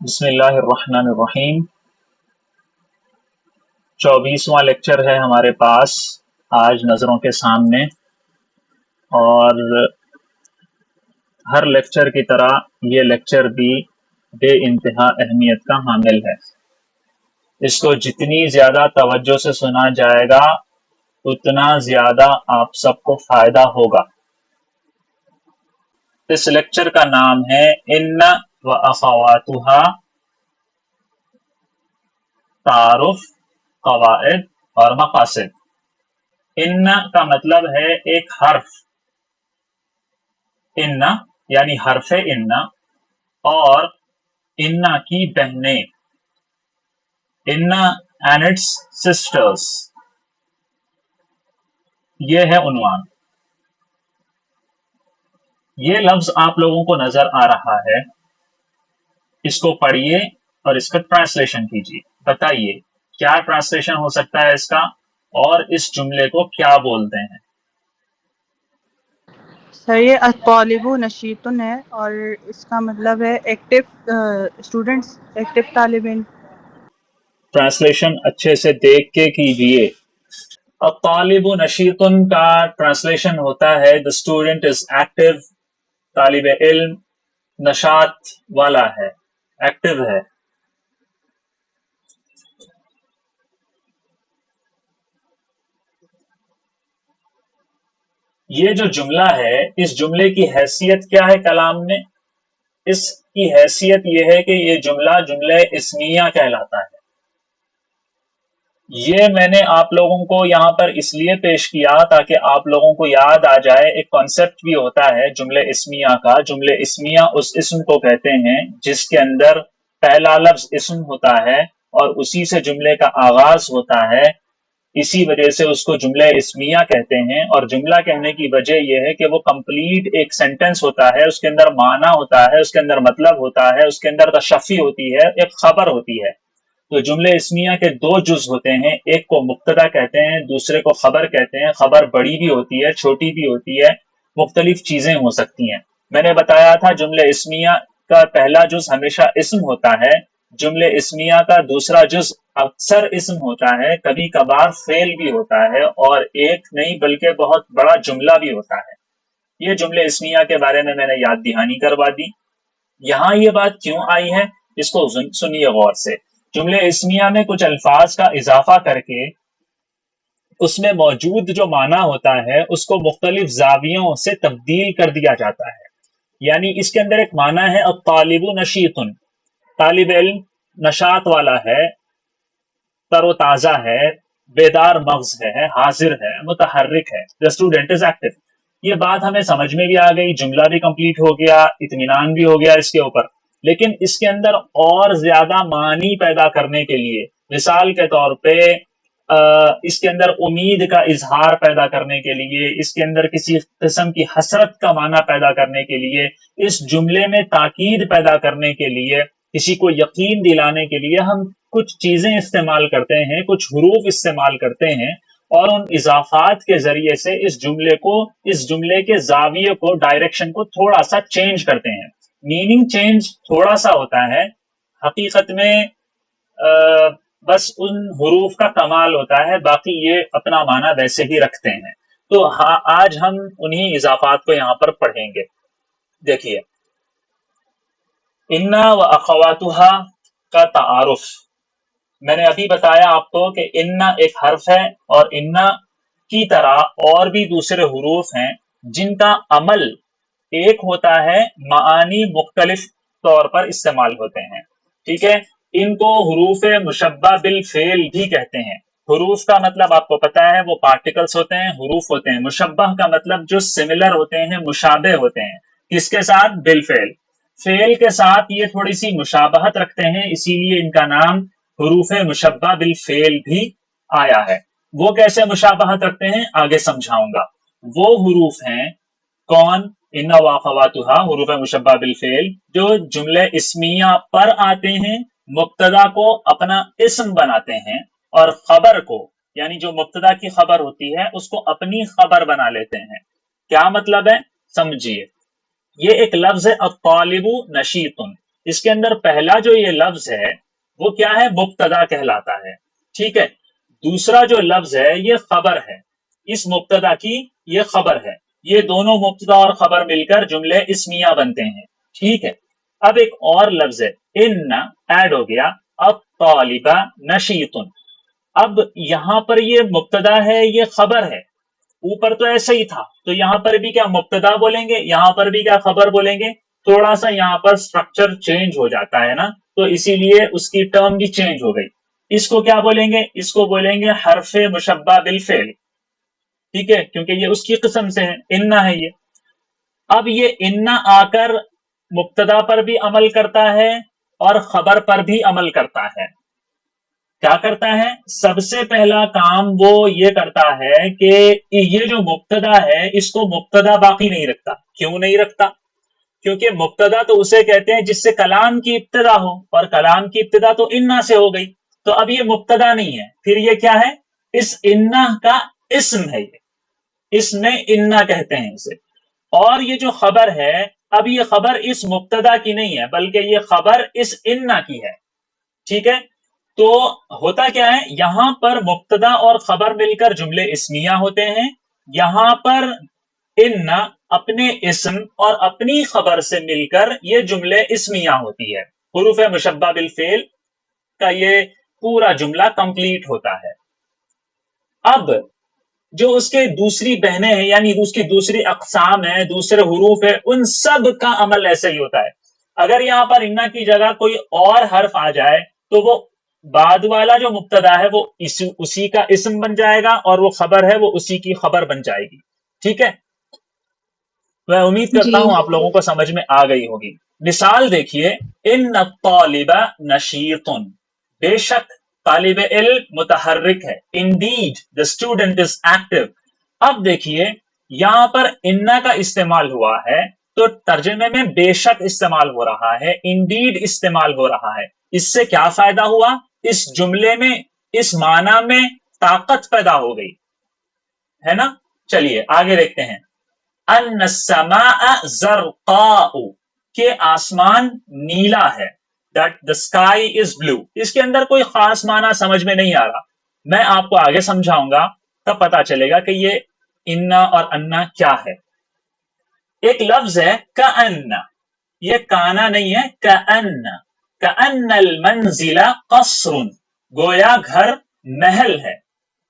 بسم اللہ الرحمن الرحیم۔ 24واں لیکچر ہے ہمارے پاس آج نظروں کے سامنے، اور ہر لیکچر کی طرح یہ لیکچر بھی بے انتہا اہمیت کا حامل ہے۔ اس کو جتنی زیادہ توجہ سے سنا جائے گا اتنا زیادہ آپ سب کو فائدہ ہوگا۔ اس لیکچر کا نام ہے ان و اخواتھا، تعارف، قواعد اور مقاصد۔ ان کا مطلب ہے ایک حرف، ان یعنی حرف ان، اور ان کی بہنیں، ان اینڈ اٹس سسٹرز، یہ ہے عنوان۔ یہ لفظ آپ لوگوں کو نظر آ رہا ہے، اس کو پڑھیے اور اس کا ٹرانسلیشن کیجیے۔ بتائیے کیا ٹرانسلیشن ہو سکتا ہے اس کا، اور اس جملے کو کیا بولتے ہیں؟ سر یہ الطالب نشیط ہے اور اس کا مطلب ہے ایکٹیو اسٹوڈنٹس، ایکٹیو طالب علم۔ ٹرانسلیشن اچھے سے دیکھ کے کیجیے۔ الطالب نشیط کا ٹرانسلیشن ہوتا ہے the student is active، طالب علم نشاط والا ہے، ایکٹیو ہے۔ یہ جو جملہ ہے، اس جملے کی حیثیت کیا ہے کلام میں؟ اس کی حیثیت یہ ہے کہ یہ جملہ اسمیہ کہلاتا ہے۔ یہ میں نے آپ لوگوں کو یہاں پر اس لیے پیش کیا تاکہ آپ لوگوں کو یاد آ جائے۔ ایک کانسیپٹ بھی ہوتا ہے جملے اسمیہ کا۔ جملے اسمیہ اس اسم کو کہتے ہیں جس کے اندر پہلا لفظ اسم ہوتا ہے اور اسی سے جملے کا آغاز ہوتا ہے، اسی وجہ سے اس کو جملہ اسمیہ کہتے ہیں۔ اور جملہ کہنے کی وجہ یہ ہے کہ وہ کمپلیٹ ایک سینٹنس ہوتا ہے، اس کے اندر معنی ہوتا ہے، اس کے اندر مطلب ہوتا ہے، اس کے اندر تشفی ہوتی ہے، ایک خبر ہوتی ہے۔ تو جملے اسمیہ کے دو جز ہوتے ہیں، ایک کو مبتدا کہتے ہیں، دوسرے کو خبر کہتے ہیں۔ خبر بڑی بھی ہوتی ہے، چھوٹی بھی ہوتی ہے، مختلف چیزیں ہو سکتی ہیں۔ میں نے بتایا تھا جملے اسمیہ کا پہلا جز ہمیشہ اسم ہوتا ہے، جملے اسمیہ کا دوسرا جز اکثر اسم ہوتا ہے، کبھی کبھار فعل بھی ہوتا ہے، اور ایک نہیں بلکہ بہت بڑا جملہ بھی ہوتا ہے۔ یہ جملے اسمیہ کے بارے میں نے یاد دہانی کروا دی۔ یہاں یہ بات کیوں آئی ہے اس کو سنیے غور سے۔ جملے اسمیہ میں کچھ الفاظ کا اضافہ کر کے اس میں موجود جو معنی ہوتا ہے اس کو مختلف زاویوں سے تبدیل کر دیا جاتا ہے۔ یعنی اس کے اندر ایک معنی ہے الطالب نشیط، طالب علم نشاط والا ہے، تر و تازہ ہے، بیدار مغز ہے، حاضر ہے، متحرک ہے۔ The student is active۔ یہ بات ہمیں سمجھ میں بھی آ گئی، جملہ بھی کمپلیٹ ہو گیا، اطمینان بھی ہو گیا اس کے اوپر۔ لیکن اس کے اندر اور زیادہ معنی پیدا کرنے کے لیے، مثال کے طور پہ اس کے اندر امید کا اظہار پیدا کرنے کے لیے، اس کے اندر کسی قسم کی حسرت کا معنی پیدا کرنے کے لیے، اس جملے میں تاکید پیدا کرنے کے لیے، کسی کو یقین دلانے کے لیے ہم کچھ چیزیں استعمال کرتے ہیں، کچھ حروف استعمال کرتے ہیں، اور ان اضافات کے ذریعے سے اس جملے کے زاویے کو، ڈائریکشن کو تھوڑا سا چینج کرتے ہیں۔ میننگ چینج تھوڑا سا ہوتا ہے، حقیقت میں بس ان حروف کا کمال ہوتا ہے، باقی یہ اپنا معنی ویسے ہی رکھتے ہیں۔ تو آج ہم انہی اضافات کو یہاں پر پڑھیں گے۔ دیکھیے، انا و اخواتھا کا تعارف میں نے ابھی بتایا آپ کو کہ انا ایک حرف ہے، اور انا کی طرح اور بھی دوسرے حروف ہیں جن کا عمل ایک ہوتا ہے، معانی مختلف طور پر استعمال ہوتے ہیں۔ ٹھیک ہے، ان کو حروف مشبہ بالفعل بھی کہتے ہیں۔ حروف کا مطلب آپ کو پتا ہے وہ پارٹیکلز ہوتے ہیں، حروف ہوتے ہیں۔ مشبہ کا مطلب جو سملر ہوتے ہیں، مشابہ ہوتے ہیں، کس کے ساتھ؟ بالفعل۔ فعل کے ساتھ یہ تھوڑی سی مشابہت رکھتے ہیں، اسی لیے ان کا نام حروف مشبہ بالفعل بھی آیا ہے۔ وہ کیسے مشابہت رکھتے ہیں آگے سمجھاؤں گا۔ وہ حروف ہیں کون؟ ان و اخواتھا، حروف مشبہ بالفعل، جو جملے اسمیہ پر آتے ہیں، مبتدا کو اپنا اسم بناتے ہیں، اور خبر کو، یعنی جو مبتدا کی خبر ہوتی ہے اس کو اپنی خبر بنا لیتے ہیں۔ کیا مطلب ہے؟ سمجھیے، یہ ایک لفظ ہے الطالب نشیط، اس کے اندر پہلا جو یہ لفظ ہے وہ کیا ہے؟ مبتدا کہلاتا ہے، ٹھیک ہے؟ دوسرا جو لفظ ہے یہ خبر ہے، اس مبتدا کی یہ خبر ہے، یہ دونوں مبتدا اور خبر مل کر جملے اسمیہ بنتے ہیں، ٹھیک ہے؟ اب ایک اور لفظ ہے ان، ایڈ ہو گیا، اب طالبہ نشیط، اب یہاں پر یہ مبتدا ہے یہ خبر ہے، اوپر تو ایسا ہی تھا، تو یہاں پر بھی کیا مبتدا بولیں گے، یہاں پر بھی کیا خبر بولیں گے؟ تھوڑا سا یہاں پر سٹرکچر چینج ہو جاتا ہے نا، تو اسی لیے اس کی ٹرم بھی چینج ہو گئی۔ اس کو کیا بولیں گے؟ اس کو بولیں گے حرف مشبہ بالفعل، ٹھیک ہے؟ کیونکہ یہ اس کی قسم سے ہے، انا ہے یہ۔ اب یہ انا آ کر مبتدا پر بھی عمل کرتا ہے اور خبر پر بھی عمل کرتا ہے۔ کیا کرتا ہے؟ سب سے پہلا کام وہ یہ کرتا ہے کہ یہ جو مبتدا ہے اس کو مبتدا باقی نہیں رکھتا۔ کیوں نہیں رکھتا؟ کیونکہ مبتدا تو اسے کہتے ہیں جس سے کلام کی ابتدا ہو، اور کلام کی ابتدا تو انا سے ہو گئی، تو اب یہ مبتدا نہیں ہے، پھر یہ کیا ہے؟ اس انا کا اسم ہے، یہ اس میں انا کہتے ہیں اسے۔ اور یہ جو خبر ہے، اب یہ خبر اس مبتدا کی نہیں ہے بلکہ یہ خبر اس انا کی ہے، ٹھیک ہے؟ تو ہوتا کیا ہے، یہاں پر مبتدا اور خبر مل کر جملے اسمیہ ہوتے ہیں، یہاں پر ان اپنے اسم اور اپنی خبر سے مل کر یہ جملے اسمیہ ہوتی ہے، حروف مشبہ بالفعل کا یہ پورا جملہ کمپلیٹ ہوتا ہے۔ اب جو اس کے دوسری بہنیں ہیں، یعنی اس کی دوسری اقسام ہیں، دوسرے حروف ہیں، ان سب کا عمل ایسے ہی ہوتا ہے۔ اگر یہاں پر انا کی جگہ کوئی اور حرف آ جائے تو وہ بعد والا جو مبتدا ہے وہ اسی کا اسم بن جائے گا، اور وہ خبر ہے وہ اسی کی خبر بن جائے گی، ٹھیک ہے؟ میں امید کرتا جی ہوں آپ لوگوں کو سمجھ میں آ گئی ہوگی۔ مثال دیکھیے، ان الطالب نشیط، بے شک طالب علم متحرک ہے، indeed the student is active۔ اب دیکھیے یہاں پر انا کا استعمال ہوا ہے تو ترجمے میں بے شک استعمال ہو رہا ہے، indeed استعمال ہو رہا ہے۔ اس سے کیا فائدہ ہوا؟ اس جملے میں، اس معنی میں طاقت پیدا ہو گئی ہے نا۔ چلیے آگے دیکھتے ہیں، ان السماء زرقاء، کہ آسمان نیلا ہے، that the sky is blue۔ اس کے اندر کوئی خاص معنی سمجھ میں نہیں آ رہا، میں آپ کو آگے سمجھاؤں گا تب پتا چلے گا کہ یہ انا اور انا کیا ہے۔ ایک لفظ ہے کأن، یہ کانا نہیں ہے، کأن، کأن المنزل قصر، گویا گھر محل ہے،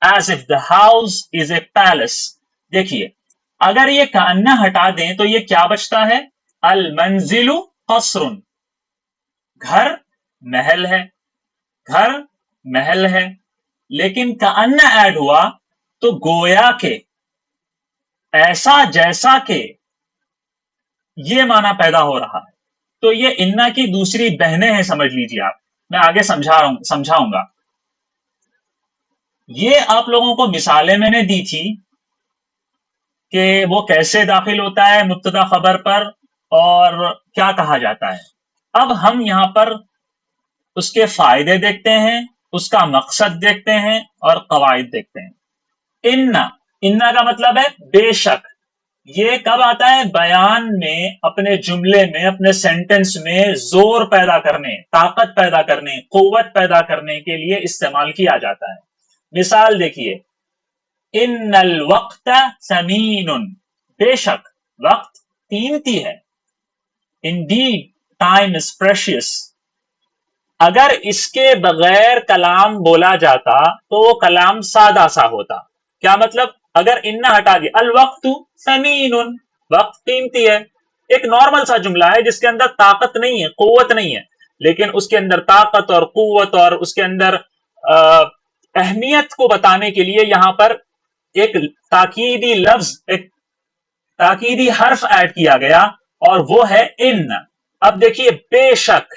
as if the house is a palace۔ دیکھیے اگر یہ کأن ہٹا دیں تو یہ کیا بچتا ہے؟ المنزل قصر، گھر محل ہے، گھر محل ہے، لیکن کأن ایڈ ہوا تو گویا کہ، ایسا جیسا کہ، یہ معنی پیدا ہو رہا ہے۔ تو یہ انا کی دوسری بہنیں ہیں، سمجھ لیجیے آپ، میں آگے سمجھاؤں گا۔ یہ آپ لوگوں کو مثالیں میں نے دی تھی کہ وہ کیسے داخل ہوتا ہے مبتدا خبر پر اور کیا کہا جاتا ہے۔ اب ہم یہاں پر اس کے فائدے دیکھتے ہیں، اس کا مقصد دیکھتے ہیں اور قواعد دیکھتے ہیں۔ انا کا مطلب ہے بے شک، یہ کب آتا ہے؟ بیان میں، اپنے جملے میں، اپنے سینٹنس میں زور پیدا کرنے، طاقت پیدا کرنے، قوت پیدا کرنے کے لیے استعمال کیا جاتا ہے۔ مثال دیکھیے، ان الوقت ثمین، بے شک وقت قیمتی ہے، indeed time is precious۔ اگر اس کے بغیر کلام بولا جاتا تو وہ کلام سادہ سا ہوتا۔ کیا مطلب؟ اگر انا ہٹا دیا، الوقت ثمین، وقت قیمتی ہے، ایک نارمل سا جملہ ہے جس کے اندر طاقت نہیں ہے، قوت نہیں ہے، لیکن اس کے اندر طاقت اور قوت اور اس کے اندر اہمیت کو بتانے کے لیے یہاں پر ایک تاکیدی لفظ، ایک تاکیدی حرف ایڈ کیا گیا، اور وہ ہے ان۔ اب دیکھیے بے شک،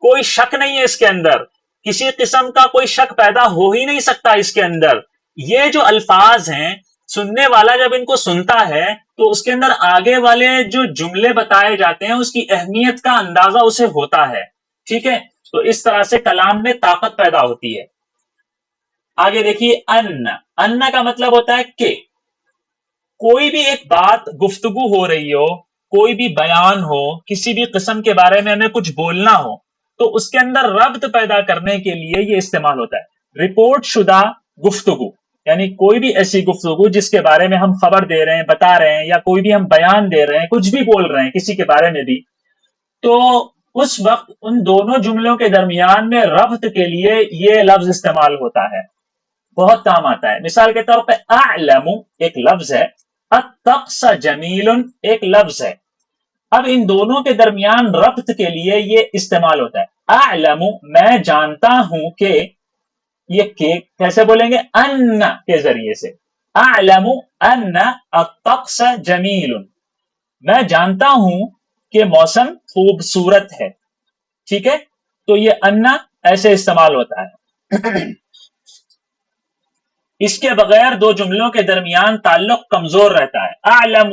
کوئی شک نہیں ہے اس کے اندر، کسی قسم کا کوئی شک پیدا ہو ہی نہیں سکتا اس کے اندر۔ یہ جو الفاظ ہیں، سننے والا جب ان کو سنتا ہے تو اس کے اندر آگے والے جو جملے بتائے جاتے ہیں اس کی اہمیت کا اندازہ اسے ہوتا ہے، ٹھیک ہے؟ تو اس طرح سے کلام میں طاقت پیدا ہوتی ہے۔ آگے دیکھیے، ان کا مطلب ہوتا ہے کہ کوئی بھی ایک بات گفتگو ہو رہی ہو کوئی بھی بیان ہو, کسی بھی قسم کے بارے میں ہمیں کچھ بولنا ہو, تو اس کے اندر ربط پیدا کرنے کے لیے یہ استعمال ہوتا ہے. رپورٹ شدہ گفتگو, یعنی کوئی بھی ایسی گفتگو جس کے بارے میں ہم خبر دے رہے ہیں, بتا رہے ہیں, یا کوئی بھی ہم بیان دے رہے ہیں, کچھ بھی بول رہے ہیں کسی کے بارے میں بھی, تو اس وقت ان دونوں جملوں کے درمیان میں ربط کے لیے یہ لفظ استعمال ہوتا ہے, بہت کام آتا ہے. مثال کے طور پہ اعلم ایک لفظ ہے, الطقس جمیل ایک لفظ ہے. اب ان دونوں کے درمیان ربط کے لیے یہ استعمال ہوتا ہے. اعلم میں جانتا ہوں کہ, یہ کیسے بولیں گے؟ ان کے ذریعے سے. اعلم ان الطقس جمیل, میں جانتا ہوں کہ موسم خوبصورت ہے. ٹھیک ہے, تو یہ انا ایسے استعمال ہوتا ہے. اس کے بغیر دو جملوں کے درمیان تعلق کمزور رہتا ہے. اعلم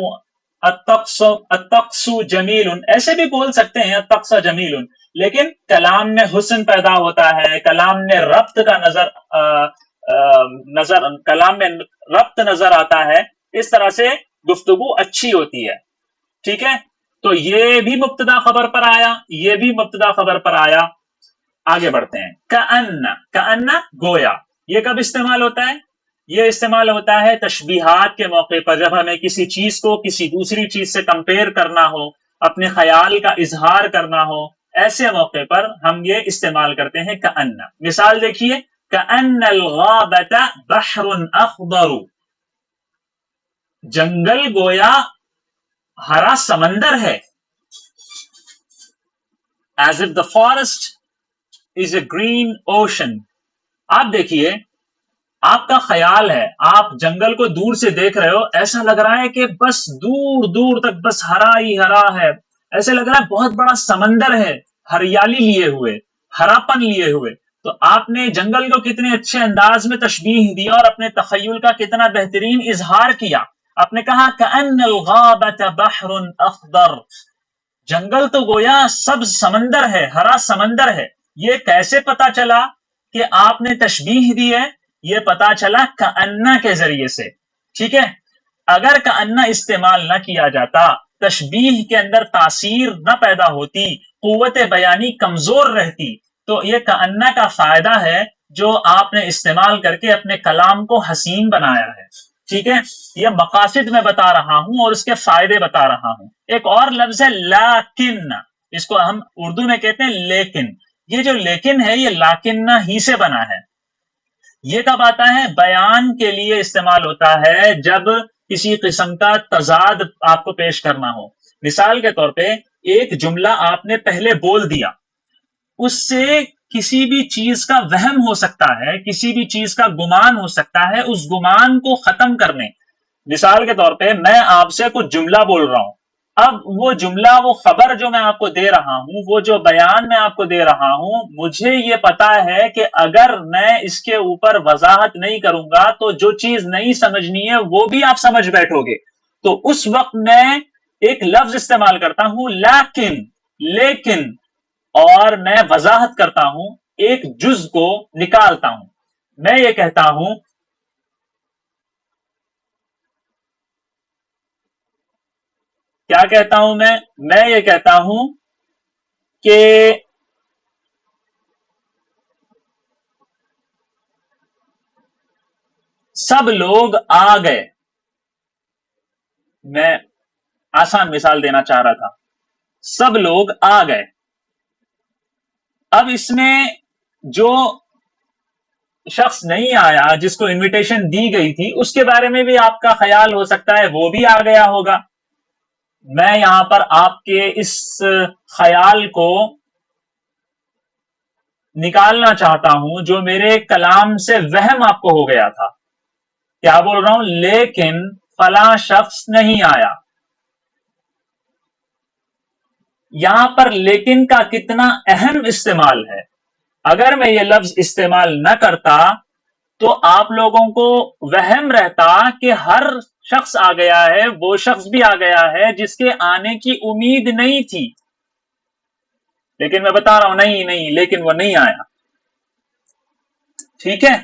الطقس جمیل, ایسے بھی بول سکتے ہیں الطقس جمیل, لیکن کلام میں حسن پیدا ہوتا ہے, کلام میں ربط کا کلام میں ربط نظر آتا ہے, اس طرح سے گفتگو اچھی ہوتی ہے. ٹھیک ہے, تو یہ بھی مبتدا خبر پر آیا, یہ بھی مبتدا خبر پر آیا. آگے بڑھتے ہیں. کأن گویا, یہ کب استعمال ہوتا ہے؟ یہ استعمال ہوتا ہے تشبیہات کے موقع پر, جب ہمیں کسی چیز کو کسی دوسری چیز سے کمپیئر کرنا ہو, اپنے خیال کا اظہار کرنا ہو, ایسے موقع پر ہم یہ استعمال کرتے ہیں کأن. مثال دیکھیے, کأن الغابۃ بحر اخضر, جنگل گویا ہرا سمندر ہے. As if the forest is a green ocean. آپ دیکھیے, آپ کا خیال ہے, آپ جنگل کو دور سے دیکھ رہے ہو, ایسا لگ رہا ہے کہ بس دور دور تک بس ہرا ہی ہرا ہے, ایسے لگ رہا ہے بہت بڑا سمندر ہے, ہریالی لیے ہوئے, ہراپن لیے ہوئے. تو آپ نے جنگل کو کتنے اچھے انداز میں تشبیہ دیا اور اپنے تخیل کا کتنا بہترین اظہار کیا. آپ نے کہا کأن الغابۃ بحر اخضر, جنگل تو گویا سبز سمندر ہے, ہرا سمندر ہے. یہ کیسے پتا چلا کہ آپ نے تشبیہ دی ہے؟ یہ پتا چلا کأن کے ذریعے سے. ٹھیک ہے, اگر کأن استعمال نہ کیا جاتا, تشبیہ کے اندر تاثیر نہ پیدا ہوتی, قوت بیانی کمزور رہتی, تو یہ کأن کا فائدہ ہے جو آپ نے استعمال کر کے اپنے کلام کو حسین بنایا ہے. ٹھیک ہے, یہ مقاصد میں بتا رہا ہوں اور اس کے فائدے بتا رہا ہوں. ایک اور لفظ ہے لیکن, اس کو ہم اردو میں کہتے ہیں لیکن. یہ جو لیکن ہے یہ لاکن ہی سے بنا ہے. یہ کب آتا ہے؟ بیان کے لیے استعمال ہوتا ہے جب کسی قسم کا تضاد آپ کو پیش کرنا ہو. مثال کے طور پہ ایک جملہ آپ نے پہلے بول دیا, اس سے کسی بھی چیز کا وہم ہو سکتا ہے, کسی بھی چیز کا گمان ہو سکتا ہے. اس گمان کو ختم کرنے, مثال کے طور پہ میں آپ سے کچھ جملہ بول رہا ہوں, اب وہ جملہ, وہ خبر جو میں آپ کو دے رہا ہوں, وہ جو بیان میں آپ کو دے رہا ہوں, مجھے یہ پتا ہے کہ اگر میں اس کے اوپر وضاحت نہیں کروں گا تو جو چیز نہیں سمجھنی ہے وہ بھی آپ سمجھ بیٹھو گے. تو اس وقت میں ایک لفظ استعمال کرتا ہوں لیکن, اور میں وضاحت کرتا ہوں, ایک جز کو نکالتا ہوں. میں یہ کہتا ہوں, کیا کہتا ہوں میں یہ کہتا ہوں کہ سب لوگ آ گئے. میں آسان مثال دینا چاہ رہا تھا, سب لوگ آ گئے. اب اس میں جو شخص نہیں آیا, جس کو انویٹیشن دی گئی تھی, اس کے بارے میں بھی آپ کا خیال ہو سکتا ہے وہ بھی آ گیا ہوگا. میں یہاں پر آپ کے اس خیال کو نکالنا چاہتا ہوں جو میرے کلام سے وہم آپ کو ہو گیا تھا. کیا بول رہا ہوں؟ لیکن فلاں شخص نہیں آیا. یہاں پر لیکن کا کتنا اہم استعمال ہے. اگر میں یہ لفظ استعمال نہ کرتا تو آپ لوگوں کو وہم رہتا کہ ہر شخص آ گیا ہے, وہ شخص بھی آ گیا ہے جس کے آنے کی امید نہیں تھی. لیکن میں بتا رہا ہوں نہیں, لیکن وہ نہیں آیا. ٹھیک ہے,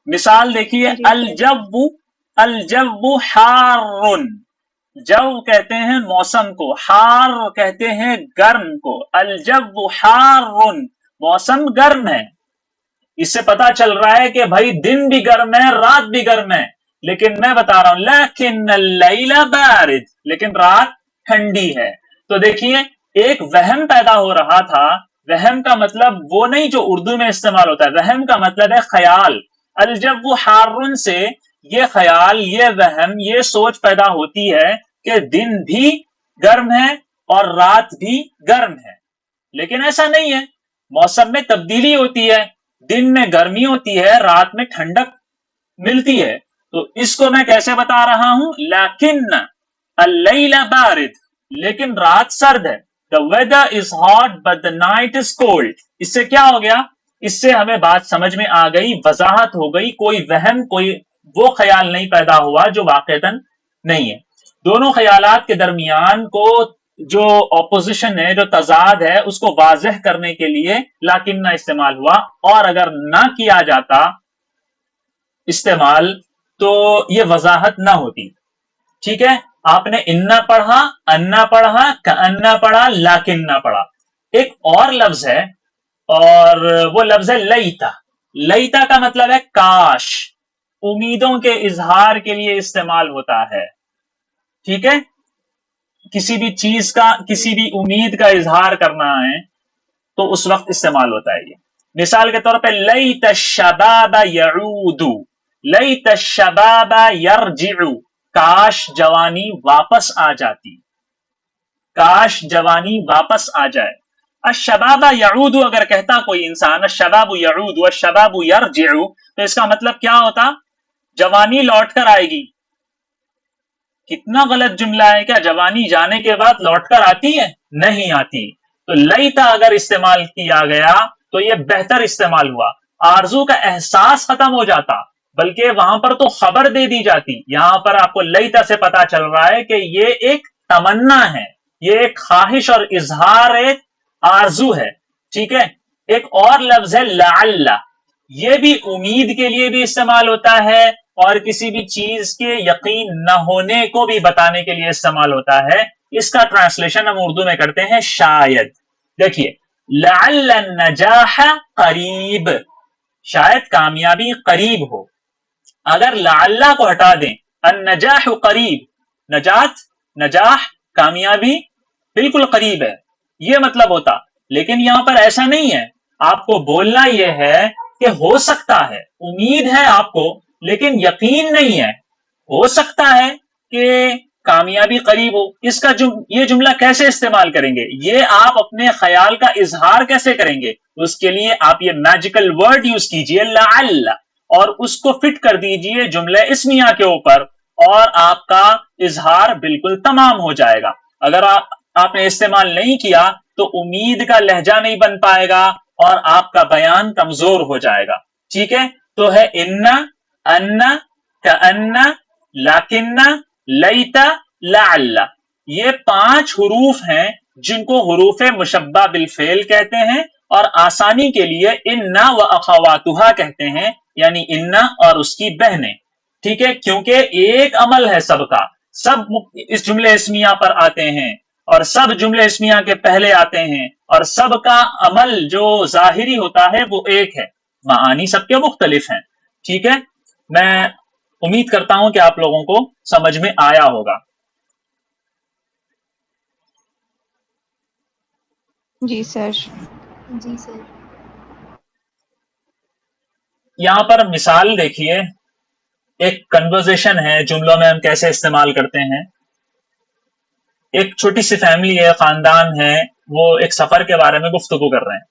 مثال دیکھیے, الجو حار, جو کہتے ہیں موسم کو, حار کہتے ہیں گرم کو, الجو حار, موسم گرم ہے. اس سے پتا چل رہا ہے کہ بھائی دن بھی گرم ہے, رات بھی گرم ہے, لیکن میں بتا رہا ہوں لیکن اللیل بارد, لیکن رات ٹھنڈی ہے. تو دیکھیے ایک وہم پیدا ہو رہا تھا. وہم کا مطلب وہ نہیں جو اردو میں استعمال ہوتا ہے, وہم کا مطلب ہے خیال. الجو حار سے یہ خیال, یہ وہم, یہ سوچ پیدا ہوتی ہے کہ دن بھی گرم ہے اور رات بھی گرم ہے. لیکن ایسا نہیں ہے, موسم میں تبدیلی ہوتی ہے, دن میں گرمی ہوتی ہے, رات میں ٹھنڈک ملتی ہے. تو اس کو میں کیسے بتا رہا ہوں, لیکن اللیل بارد, لیکن رات سرد ہے. The weather is hot but the night is cold. اس سے کیا ہو گیا, اس سے ہمیں بات سمجھ میں آ گئی, وضاحت ہو گئی, کوئی وہم, کوئی وہ خیال نہیں پیدا ہوا جو واقعتاً نہیں ہے. دونوں خیالات کے درمیان کو جو اپوزیشن ہے, جو تضاد ہے, اس کو واضح کرنے کے لیے لیکن نہ استعمال ہوا, اور اگر نہ کیا جاتا استعمال تو یہ وضاحت نہ ہوتی. ٹھیک ہے, آپ نے انا پڑھا, انا پڑھا, کانا پڑھا, لیکن نہ پڑھا. ایک اور لفظ ہے اور وہ لفظ ہے لیتا. لیتا کا مطلب ہے کاش, امیدوں کے اظہار کے لیے استعمال ہوتا ہے. ٹھیک ہے, کسی بھی چیز کا, کسی بھی امید کا اظہار کرنا ہے تو اس وقت استعمال ہوتا ہے یہ. مثال کے طور پہ لیت الشباب یعود, لیت الشباب یرجع, کاش جوانی واپس آ جاتی, کاش جوانی واپس آ جائے. الشباب یعود اگر کہتا کوئی انسان الشباب یعود والشباب یرجع, تو اس کا مطلب کیا ہوتا, جوانی لوٹ کر آئے گی. کتنا غلط جملہ ہے, کیا جوانی جانے کے بعد لوٹ کر آتی ہے؟ نہیں آتی. تو لیتا اگر استعمال کیا گیا تو یہ بہتر استعمال ہوا. آرزو کا احساس ختم ہو جاتا, بلکہ وہاں پر تو خبر دے دی جاتی. یہاں پر آپ کو لیتا سے پتا چل رہا ہے کہ یہ ایک تمنا ہے, یہ ایک خواہش اور اظہار ایک آرزو ہے. ٹھیک ہے, ایک اور لفظ ہے لعل, یہ بھی امید کے لیے بھی استعمال ہوتا ہے اور کسی بھی چیز کے یقین نہ ہونے کو بھی بتانے کے لیے استعمال ہوتا ہے. اس کا ٹرانسلیشن ہم اردو میں کرتے ہیں شاید. دیکھیے لعل النجاح قریب, شاید کامیابی قریب ہو. اگر لعل کو ہٹا دیں, النجاح قریب, نجات, نجاح, کامیابی بالکل قریب ہے, یہ مطلب ہوتا. لیکن یہاں پر ایسا نہیں ہے, آپ کو بولنا یہ ہے کہ ہو سکتا ہے, امید ہے آپ کو لیکن یقین نہیں ہے, ہو سکتا ہے کہ کامیابی قریب ہو. اس کا یہ جملہ کیسے استعمال کریں گے, یہ آپ اپنے خیال کا اظہار کیسے کریں گے, اس کے لیے آپ یہ میجیکل ورڈ یوز کیجئے لعل, اور اس کو فٹ کر دیجئے جملہ اسمیہ کے اوپر, اور آپ کا اظہار بالکل تمام ہو جائے گا. اگر آپ نے استعمال نہیں کیا تو امید کا لہجہ نہیں بن پائے گا اور آپ کا بیان کمزور ہو جائے گا. ٹھیک ہے, تو ہے انا, انا, کانا, لیکن, لیتا, لعل. یہ 5 حروف ہیں جن کو حروف مشبہ بالفعل کہتے ہیں, اور آسانی کے لیے انا و اخواتها کہتے ہیں, یعنی انا اور اس کی بہنیں. ٹھیک ہے, کیونکہ ایک عمل ہے سب کا, سب اس جملے اسمیہ پر آتے ہیں اور سب جملے اسمیہ کے پہلے آتے ہیں, اور سب کا عمل جو ظاہری ہوتا ہے وہ ایک ہے, معانی سب کے مختلف ہیں. ٹھیک ہے, میں امید کرتا ہوں کہ آپ لوگوں کو سمجھ میں آیا ہوگا. جی سر. جی سر. یہاں پر مثال دیکھیے, ایک کنورزیشن ہے, جملوں میں ہم کیسے استعمال کرتے ہیں. ایک چھوٹی سی فیملی ہے, خاندان ہے, وہ ایک سفر کے بارے میں گفتگو کر رہے ہیں.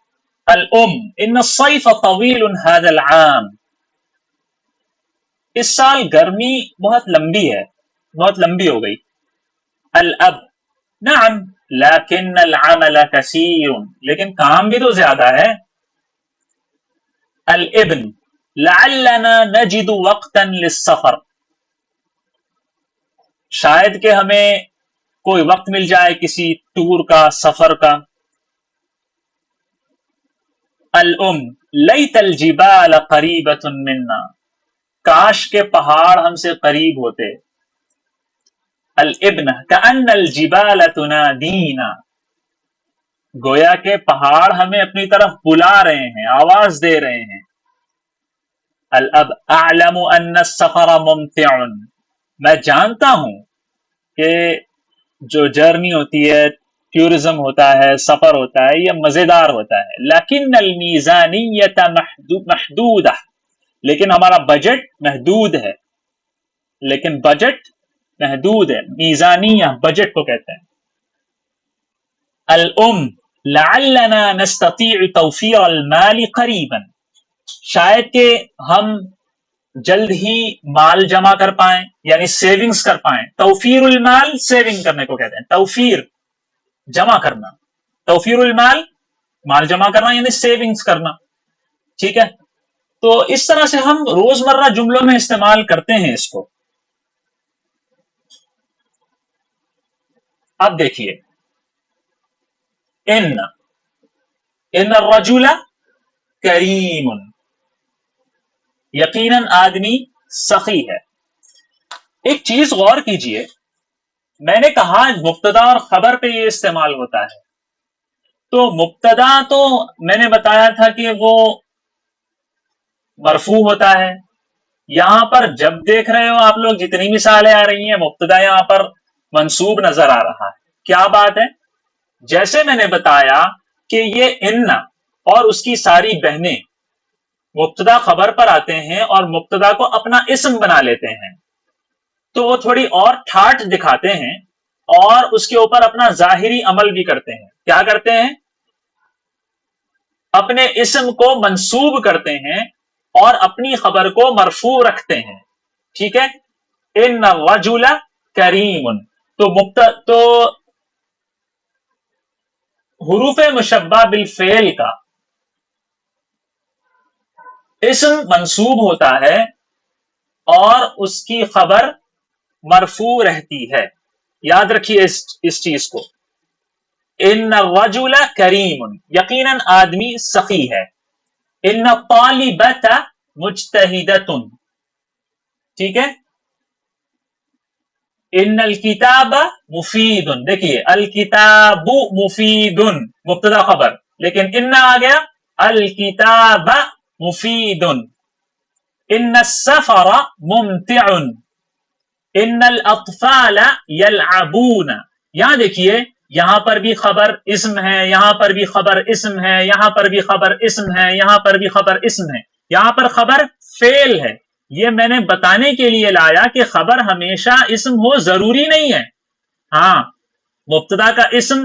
الام ان الصيف طويل هذا العام, اس سال گرمی بہت لمبی ہے, بہت لمبی ہو گئی. الاب نعم لیکن العمل کثیر, لیکن کام بھی تو زیادہ ہے. الابن لعلنا نجد وقتا للسفر, شاید کہ ہمیں کوئی وقت مل جائے کسی ٹور کا, سفر کا. الام لیت الجبال قریبۃ منا, کاش کے پہاڑ ہم سے قریب ہوتے. الابن کأن الجبال تنادینا، گویا کہ پہاڑ ہمیں اپنی طرف بلا رہے ہیں، آواز دے رہے ہیں. الاب اعلم ان السفر ممتع، میں جانتا ہوں کہ جو جرنی ہوتی ہے، ٹورزم ہوتا ہے، سفر ہوتا ہے، یہ مزیدار ہوتا ہے. لیکن المیزانیت محدودہ، لیکن ہمارا بجٹ محدود ہے. لیکن بجٹ محدود ہے. میزانیہ بجٹ کو کہتے ہیں. الام لعلنا نستطيع توفیر المال قریبا، شاید کہ ہم جلد ہی مال جمع کر پائیں، یعنی سیونگز کر پائیں. توفیر المال سیونگ کرنے کو کہتے ہیں. توفیر جمع کرنا، توفیر المال مال جمع کرنا یعنی سیونگز کرنا. ٹھیک ہے، تو اس طرح سے ہم روزمرہ جملوں میں استعمال کرتے ہیں اس کو. اب دیکھیے، ان الرجل کریم، یقیناً آدمی سخی ہے. ایک چیز غور کیجئے، میں نے کہا مبتدا اور خبر پہ یہ استعمال ہوتا ہے. تو مبتدا تو میں نے بتایا تھا کہ وہ مرفوع ہوتا ہے. یہاں پر جب دیکھ رہے ہو آپ لوگ جتنی مثالیں آ رہی ہیں، مبتدا یہاں پر منصوب نظر آ رہا ہے. کیا بات ہے؟ جیسے میں نے بتایا کہ یہ ان اور اس کی ساری بہنیں مبتدا خبر پر آتے ہیں اور مبتدا کو اپنا اسم بنا لیتے ہیں، تو وہ تھوڑی اور ٹھاٹ دکھاتے ہیں اور اس کے اوپر اپنا ظاہری عمل بھی کرتے ہیں. کیا کرتے ہیں؟ اپنے اسم کو منصوب کرتے ہیں اور اپنی خبر کو مرفوع رکھتے ہیں. ٹھیک ہے، ان الرجل کریم. تو حروف مشبہ بالفعل کا اسم منصوب ہوتا ہے اور اس کی خبر مرفوع رہتی ہے. یاد رکھیے اس چیز کو. ان الرجل کریم، یقیناً آدمی سخی ہے. ان الطالبۃ مجتہدۃ، ٹھیک ہے. ان الکتاب مفید، دیکھیے الکتاب مفید مبتدا خبر، لیکن ان آ گیا الکتاب مفید. ان السفر ممتع، ان الاطفال یلعبون. یہاں دیکھیے، یہاں پر بھی خبر اسم ہے، یہاں پر بھی خبر اسم ہے، یہاں پر بھی خبر اسم ہے، یہاں پر بھی خبر اسم ہے. یہاں پر خبر فعل ہے. یہ میں نے بتانے کے لیے لایا کہ خبر ہمیشہ اسم ہو ضروری نہیں ہے. ہاں، مبتدا کا اسم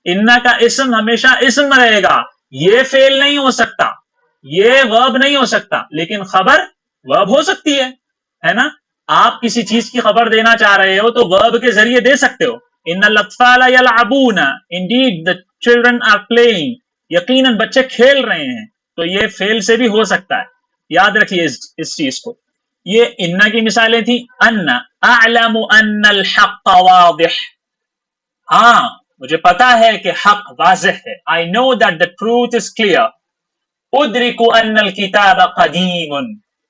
ان کا اسم ہمیشہ اسم رہے گا، یہ فعل نہیں ہو سکتا، یہ ورب نہیں ہو سکتا، لیکن خبر ورب ہو سکتی ہے نا. آپ کسی چیز کی خبر دینا چاہ رہے ہو تو ورب کے ذریعے دے سکتے ہو. ان الاطفال یلعبون، indeed the children are playing، یقیناً بچے کھیل رہے ہیں. تو یہ فعل سے بھی ہو سکتا ہے. یاد رکھیے اس چیز کو. یہ ان کی مثالیں تھی. ان اعلم ان الحق واضح، ہاں مجھے پتا ہے کہ حق واضح ہے. I know that the truth is clear. ادرک ان الکتاب قدیم،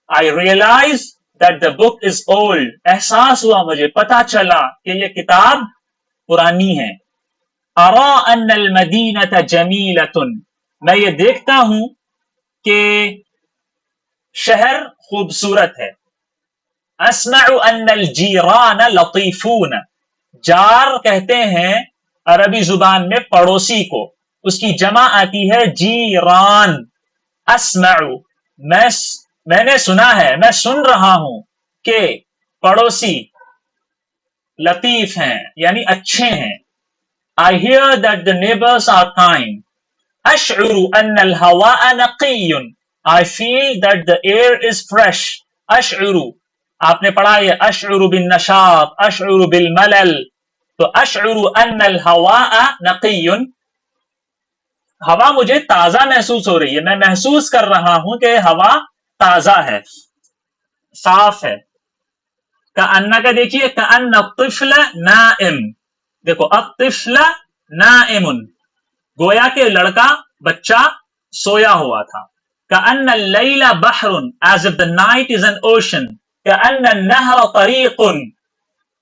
I realize that the book is old. احساس ہوا، مجھے پتا چلا کہ یہ کتاب پرانی ہے. ارا ان المدینہ جمیلۃ، میں یہ دیکھتا ہوں کہ شہر خوبصورت ہے. اسمع ان الجیران لطیفون، جار کہتے ہیں عربی زبان میں پڑوسی کو، اس کی جمع آتی ہے جیران. اسمع، میں نے سنا ہے، میں سن رہا ہوں کہ پڑوسی لطیف ہیں یعنی اچھے ہیں. I hear that the neighbors are kind. Ashar in الہواء Naqi, I feel that the air is fresh. Ashar, آپ نے پڑھا یہ اشعر بالنشاط، اشعر بالملل. تو اشعر ان الہواء نقی، ہوا مجھے تازہ محسوس ہو رہی ہے، میں محسوس کر رہا ہوں کہ ہوا تازہ ہے، صاف ہے. کأن کا دیکھیے، کأن الطفل نائم، دیکھو الطفل نائم، گویا کہ لڑکا بچہ سویا ہوا تھا. کأن اللیل بحر، as if the night is an ocean. کأن النہر طریق،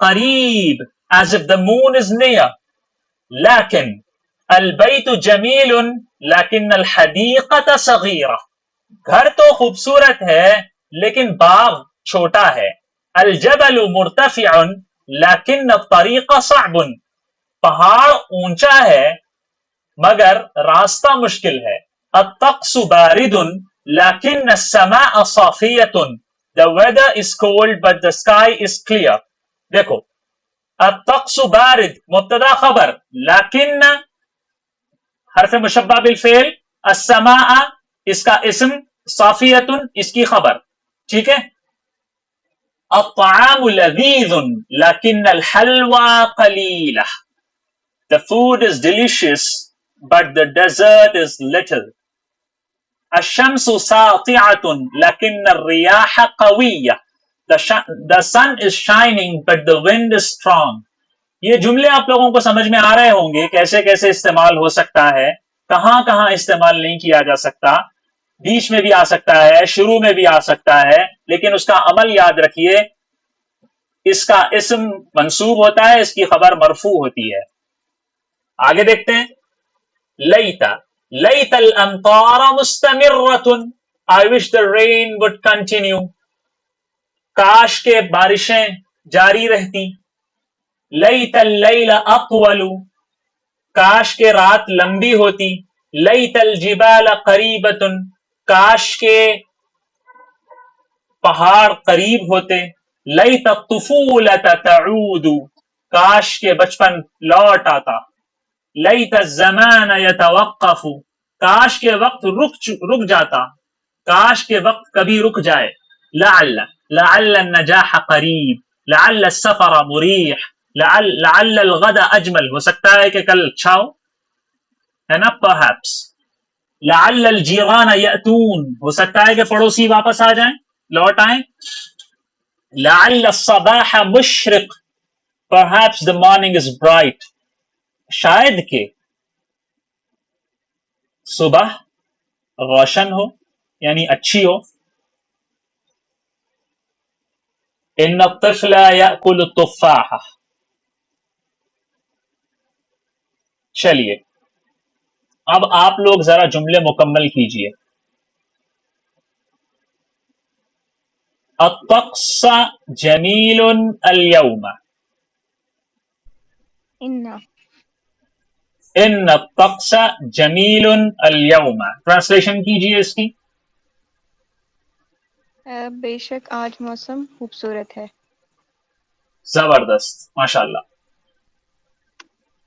قريب, as if the moon is near. لكن البيت جميل لكن الحديقة صغيرة, گھر تو خوبصورت ہے لیکن باغ چھوٹا ہے. الجبل مرتفع لكن الطريق صعب, پہاڑ اونچا ہے مگر راستہ مشکل ہے. الطقس بارد لكن السماء صافية, the weather is cold but the sky is clear. دیکھو الطقس بارد مبتدا خبر, لكن حرف مشبہ بالفعل, السماء اس کا اسم, صافیۃ اس کی خبر. ٹھیک ہے. الطعام لذیذ لكن الحلوى قلیلہ, the food is delicious but the dessert is little. الشمس ساطعة لكن الرياح قوية, the sun is shining but the wind is strong. یہ جملے آپ لوگوں کو سمجھ میں آ رہے ہوں گے کیسے کیسے استعمال ہو سکتا ہے, کہاں کہاں استعمال نہیں کیا جا سکتا. بیچ میں بھی آ سکتا ہے, شروع میں بھی آ سکتا ہے, لیکن اس کا عمل یاد رکھیے. اس کا اسم منصوب ہوتا ہے, اس کی خبر مرفوع ہوتی ہے. آگے دیکھتے ہیں. لیتا لیت الامطار مستمرۃ, I wish the rain would continue. کاش کے بارشیں جاری رہتی. لیت اللیل اطول, کاش کے رات لمبی ہوتی. لیت الجبال قریبۃ, کاش کے پہاڑ قریب ہوتے. لیت الطفولۃ تعود, کاش کے بچپن لوٹ آتا. لیت الزمان یتوقف, کاش کے وقت رک جاتا, کاش کے وقت کبھی رک جائے. لعل لعل النجاح قریب, لعل السفر مریح, لعل الغد اجمل, ہو سکتا ہے کہ کل اچھا ہو, ہے نا, perhaps. لعل الجیران یأتون, ہو سکتا ہے کہ پڑوسی واپس آ جائیں, لوٹ آئیں. لعل الصباح مشرق, perhaps the morning is bright, شاید کہ صبح روشن ہو یعنی اچھی ہو. ان الطفل یأکل التفاح. چلیے اب آپ لوگ ذرا جملے مکمل کیجئے. الطقس جمیل اليوم. ان الطقس جمیل اليوم, ٹرانسلیشن کیجئے اس کی. بے شک آج موسم خوبصورت ہے. زبردست, ماشاءاللہ.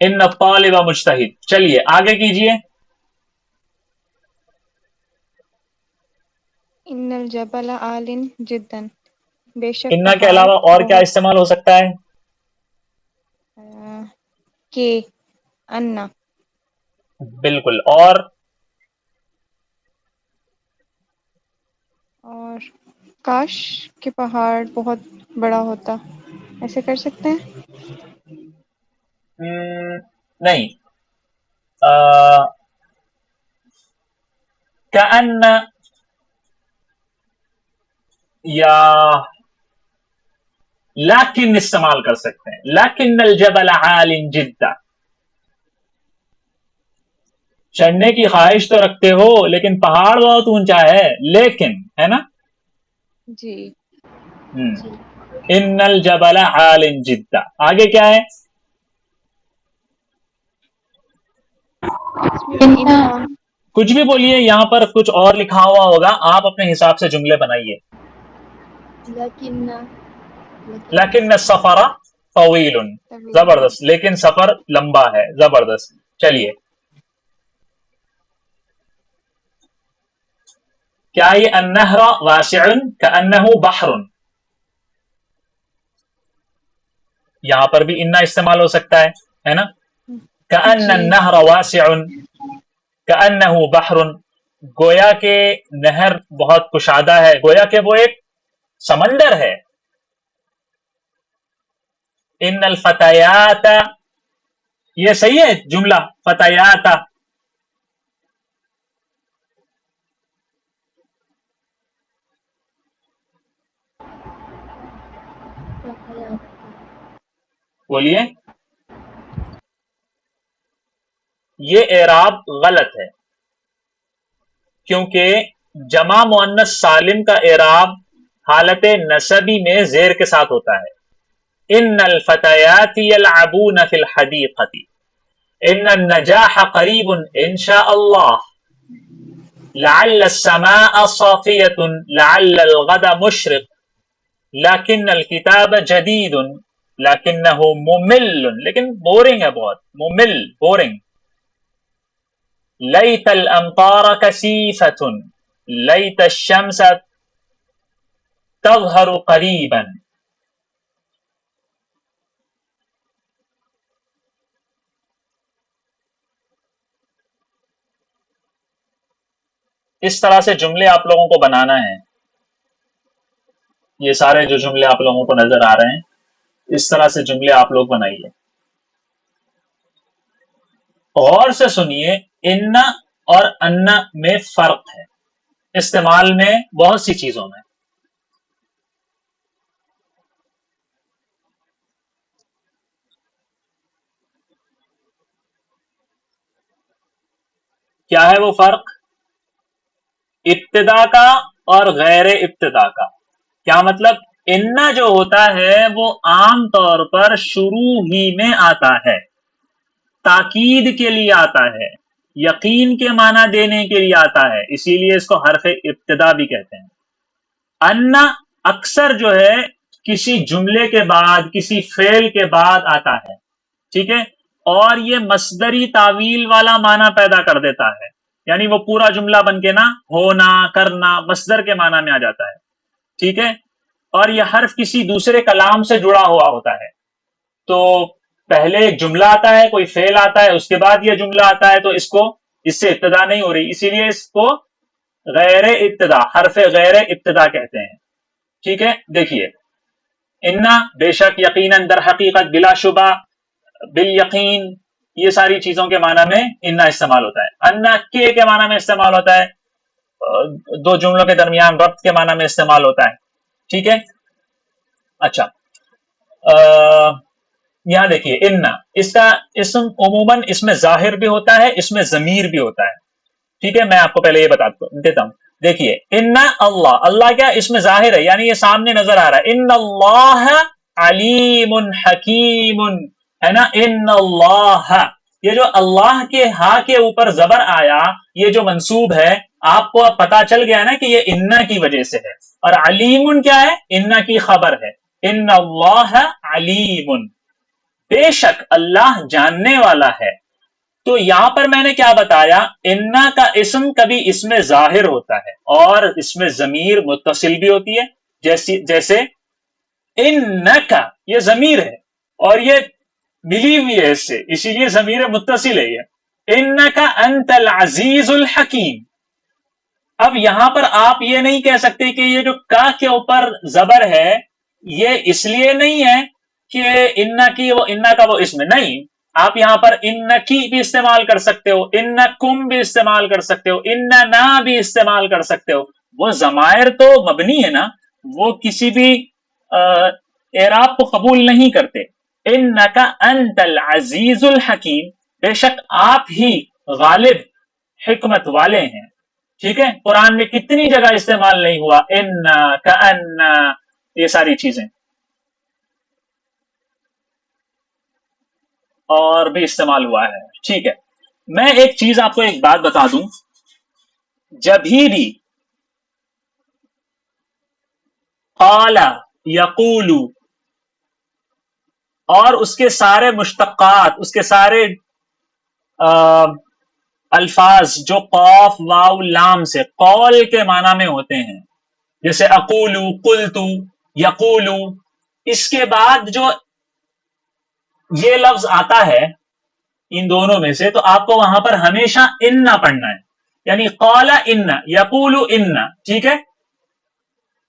ان الطالب مجتہد. چلیے آگے کیجئے. ان الجبل عال جدا, بے شک ان کے پہاڑ علاوہ اور کیا بہت استعمال ہو سکتا ہے؟ کہ انا. بالکل. اور کاش کہ پہاڑ بہت بڑا ہوتا, ایسے کر سکتے ہیں. نہیں. کأن یا لیکن استعمال کر سکتے ہیں. لیکن الجبل عال جدا, چڑھنے کی خواہش تو رکھتے ہو لیکن پہاڑ بہت اونچا ہے, لیکن, ہے نا. جی. ان الجبل عال جدا. آگے کیا ہے؟ کچھ بھی بولیے, یہاں پر کچھ اور لکھا ہوا ہوگا, آپ اپنے حساب سے جملے بنائیے. لیکن السفر طویل. زبردست, لیکن سفر لمبا ہے. زبردست. چلیے کیا یہ النہر واسع کأنہ بحر, یہاں پر بھی انا استعمال ہو سکتا ہے نا. کأن النہر واسع کأنہ بحر, گویا کہ نہر بہت کشادہ ہے, گویا کہ وہ ایک سمندر ہے. ان الفتیات, یہ صحیح ہے جملہ فتیات, بولیے. یہ اعراب غلط ہے کیونکہ جمع مؤنث سالم کا اعراب حالت نسبی میں زیر کے ساتھ ہوتا ہے. ان الفتيات يلعبون في الحديقة ان النجاح قريب ان شاء الله لعل السماء صافية لعل الغد مشرق لكن الكتاب جديد لكنه ممل لیکن بورنگ ہے بہت ممل بورنگ. ليت الأمطار كثيفة ليت الشمس تظهر قريبا. اس طرح سے جملے آپ لوگوں کو بنانا ہے. یہ سارے جو جملے آپ لوگوں کو نظر آ رہے ہیں اس طرح سے جملے آپ لوگ بنائیے. غور سے سنیے, ان اور ان میں فرق ہے استعمال میں بہت سی چیزوں میں. کیا ہے وہ فرق؟ ابتدا کا اور غیر ابتدا کا. کیا مطلب؟ ان جو ہوتا ہے وہ عام طور پر شروع ہی میں آتا ہے, تاکید کے لیے آتا ہے, یقین کے معنی دینے کے لیے آتا ہے, اسی لیے اس کو حرف ابتدا بھی کہتے ہیں. ان اکثر جو ہے کسی جملے کے بعد کسی فعل کے بعد آتا ہے, ٹھیک ہے, اور یہ مصدری تعویل والا معنی پیدا کر دیتا ہے, یعنی وہ پورا جملہ بن کے نا ہونا کرنا مصدر کے معنی میں آ جاتا ہے, ٹھیک ہے. اور یہ حرف کسی دوسرے کلام سے جڑا ہوا ہوتا ہے, تو پہلے ایک جملہ آتا ہے, کوئی فعل آتا ہے, اس کے بعد یہ جملہ آتا ہے, تو اس سے ابتدا نہیں ہو رہی, اسی لیے اس کو غیر ابتدا حرف غیر ابتدا کہتے ہیں, ٹھیک ہے. دیکھیے انا بے شک یقیناً در حقیقت بلا شبہ بالیقین یہ ساری چیزوں کے معنی میں انا استعمال ہوتا ہے. انا کے معنی میں استعمال ہوتا ہے, دو جملوں کے درمیان ربط کے معنی میں استعمال ہوتا ہے, ٹھیک ہے. اچھا یہاں دیکھیے ان اس کا اسم عموماً اس میں ظاہر بھی ہوتا ہے, اس میں ضمیر بھی ہوتا ہے, ٹھیک ہے. میں آپ کو پہلے یہ بتا دیتا ہوں. دیکھیے ان اللہ, اللہ کیا اس میں ظاہر ہے, یعنی یہ سامنے نظر آ رہا ہے. ان اللہ علیم حکیم ہے نا, ان اللہ, یہ جو اللہ کے ہا کے اوپر زبر آیا یہ جو منصوب ہے آپ کو اب پتا چل گیا نا کہ یہ انا کی وجہ سے ہے, اور علیم کیا ہے, انا کی خبر ہے. ان اللہ علیم, بے شک اللہ جاننے والا ہے. تو یہاں پر میں نے کیا بتایا, انا کا اسم کبھی اس میں ظاہر ہوتا ہے اور اس میں ضمیر متصل بھی ہوتی ہے, جیسے انکا یہ ضمیر ہے اور یہ ملی ہوئی ہے اس سے, اسی لیے ضمیر متصل ہے یہ. انکا انت العزیز الحکیم. اب یہاں پر آپ یہ نہیں کہہ سکتے کہ یہ جو کا کے اوپر زبر ہے یہ اس لیے نہیں ہے کہ انا کی وہ انا کا وہ اسم نہیں, آپ یہاں پر انکی بھی استعمال کر سکتے ہو, انکم بھی استعمال کر سکتے ہو, اننا بھی استعمال کر سکتے ہو. وہ ضمائر تو مبنی ہے نا, وہ کسی بھی اعراب کو قبول نہیں کرتے. انکا انت العزیز الحکیم, بے شک آپ ہی غالب حکمت والے ہیں, ٹھیک ہے. قرآن میں کتنی جگہ استعمال نہیں ہوا انا کانا, یہ ساری چیزیں, اور بھی استعمال ہوا ہے, ٹھیک ہے. میں ایک چیز آپ کو ایک بات بتا دوں, جب بھی قال یقول اور اس کے سارے مشتقات, اس کے سارے الفاظ جو قاف واو لام سے قول کے معنی میں ہوتے ہیں, جیسے اقول قلت یقول, اس کے بعد جو یہ لفظ آتا ہے ان دونوں میں سے, تو آپ کو وہاں پر ہمیشہ انا پڑھنا ہے, یعنی قال ان یقول ان, ٹھیک ہے,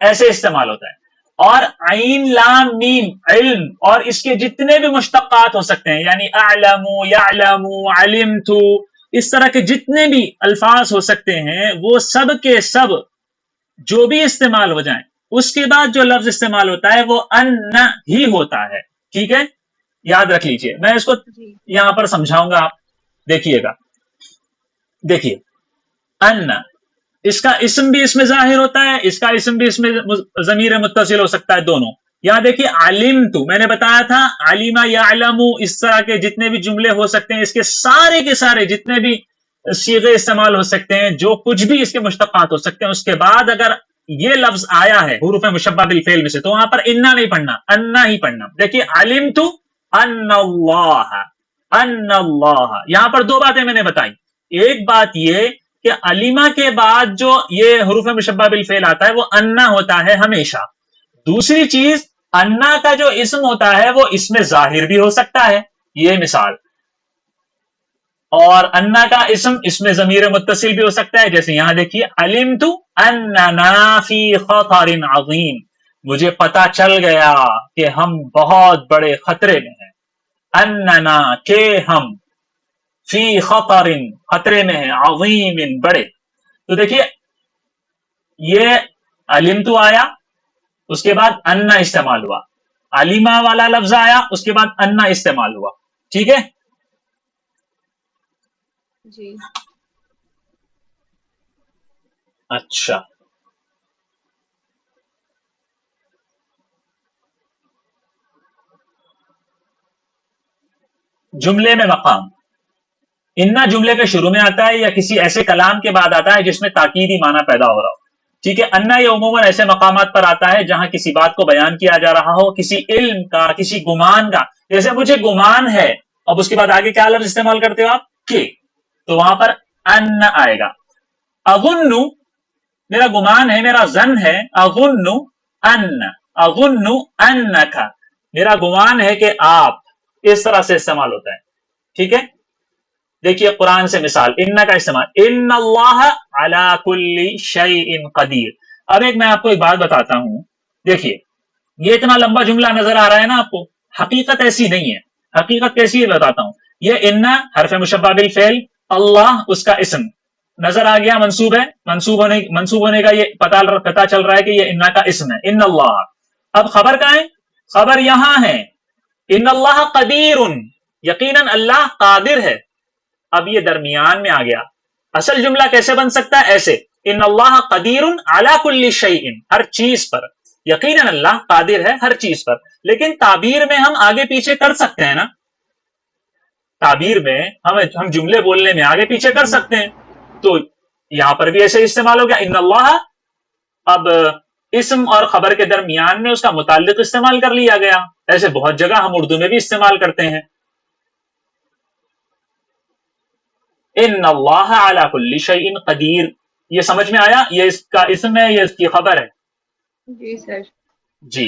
ایسے استعمال ہوتا ہے. اور عین لام میم علم اور اس کے جتنے بھی مشتقات ہو سکتے ہیں, یعنی اعلم یعلم علمت, اس طرح کے جتنے بھی الفاظ ہو سکتے ہیں وہ سب کے سب جو بھی استعمال ہو جائیں اس کے بعد جو لفظ استعمال ہوتا ہے وہ ان ہی ہوتا ہے. ٹھیک ہے, یاد رکھ لیجئے. میں اس کو جی یہاں پر سمجھاؤں گا, آپ دیکھیے گا. دیکھیے ان, اس کا اسم بھی اس میں ظاہر ہوتا ہے, اس کا اسم بھی اس میں ضمیر متصل ہو سکتا ہے, دونوں. یہاں دیکھیے علمت, میں نے بتایا تھا علم یعلم, اس طرح کے جتنے بھی جملے ہو سکتے ہیں, اس کے سارے جتنے بھی صیغے استعمال ہو سکتے ہیں, جو کچھ بھی اس کے مشتقات ہو سکتے ہیں, اس کے بعد اگر یہ لفظ آیا ہے حروف مشبہ بالفعل میں سے, تو وہاں پر انا نہیں پڑھنا, انا ہی پڑھنا. دیکھیے علمت ان اللہ, یہاں پر دو باتیں میں نے بتائی. ایک بات یہ کہ علیمہ کے بعد جو یہ حروف مشبہ بالفعل آتا ہے وہ انا ہوتا ہے ہمیشہ. دوسری چیز, انا کا جو اسم ہوتا ہے وہ اس میں ظاہر بھی ہو سکتا ہے, یہ مثال. اور انا کا اسم اس میں ضمیر متصل بھی ہو سکتا ہے, جیسے یہاں دیکھیے علمت اننا فی خطر عظیم, مجھے پتا چل گیا کہ ہم بہت بڑے خطرے میں ہیں. اننا, کہ ہم, فی خطر, خطرے میں ہیں, عظیم, بڑے. تو دیکھیے یہ علمت آیا, اس کے بعد انا استعمال ہوا, علیمہ والا لفظ آیا, اس کے بعد انا استعمال ہوا. ٹھیک ہے, جی اچھا. جملے میں مقام, انا جملے کے شروع میں آتا ہے یا کسی ایسے کلام کے بعد آتا ہے جس میں تاکیدی معنی پیدا ہو رہا ہو. ٹھیک ہے, انا یہ عموماً ایسے مقامات پر آتا ہے جہاں کسی بات کو بیان کیا جا رہا ہو, کسی علم کا, کسی گمان کا. جیسے مجھے گمان ہے, اب اس کے بعد آگے کیا لفظ استعمال کرتے ہو آپ, کہ, تو وہاں پر ان آئے گا. اظن, میرا گمان ہے, میرا ظن ہے, اظن انک, میرا گمان ہے کہ آپ, اس طرح سے استعمال ہوتا ہے. ٹھیک ہے, دیکھیے قرآن سے مثال, ان کا استعمال, ان اللہ علی کل شیء قدیر. اب ایک میں آپ کو ایک بات بتاتا ہوں, دیکھیے یہ اتنا لمبا جملہ نظر آ رہا ہے نا آپ کو, حقیقت ایسی نہیں ہے. حقیقت کیسی ہے بتاتا ہوں. یہ ان حرف مشبہ بالفعل, اللہ اس کا اسم نظر آ گیا, منصوب ہے, منصوب ہونے کا یہ پتا چل رہا ہے کہ یہ ان کا اسم ہے, ان اللہ. اب خبر کہاں ہے, خبر یہاں ہے, ان اللہ قدیر, یقیناً اللہ قادر ہے. اب یہ درمیان میں آ گیا. اصل جملہ کیسے بن سکتا ہے, ایسے, ان اللہ قدیر علی کل شیء, ہر چیز پر, یقیناً اللہ قادر ہے ہر چیز پر. لیکن تعبیر میں ہم آگے پیچھے کر سکتے ہیں نا, تعبیر میں ہم جملے بولنے میں آگے پیچھے کر سکتے ہیں. تو یہاں پر بھی ایسے استعمال ہو گیا ان اللہ. اب اسم اور خبر کے درمیان میں اس کا متعلق استعمال کر لیا گیا. ایسے بہت جگہ ہم اردو میں بھی استعمال کرتے ہیں. ان اللہ علی کل شیء قدیر, یہ سمجھ میں آیا, یہ اس کا اسم ہے, یہ اس کی خبر ہے. جی سر. جی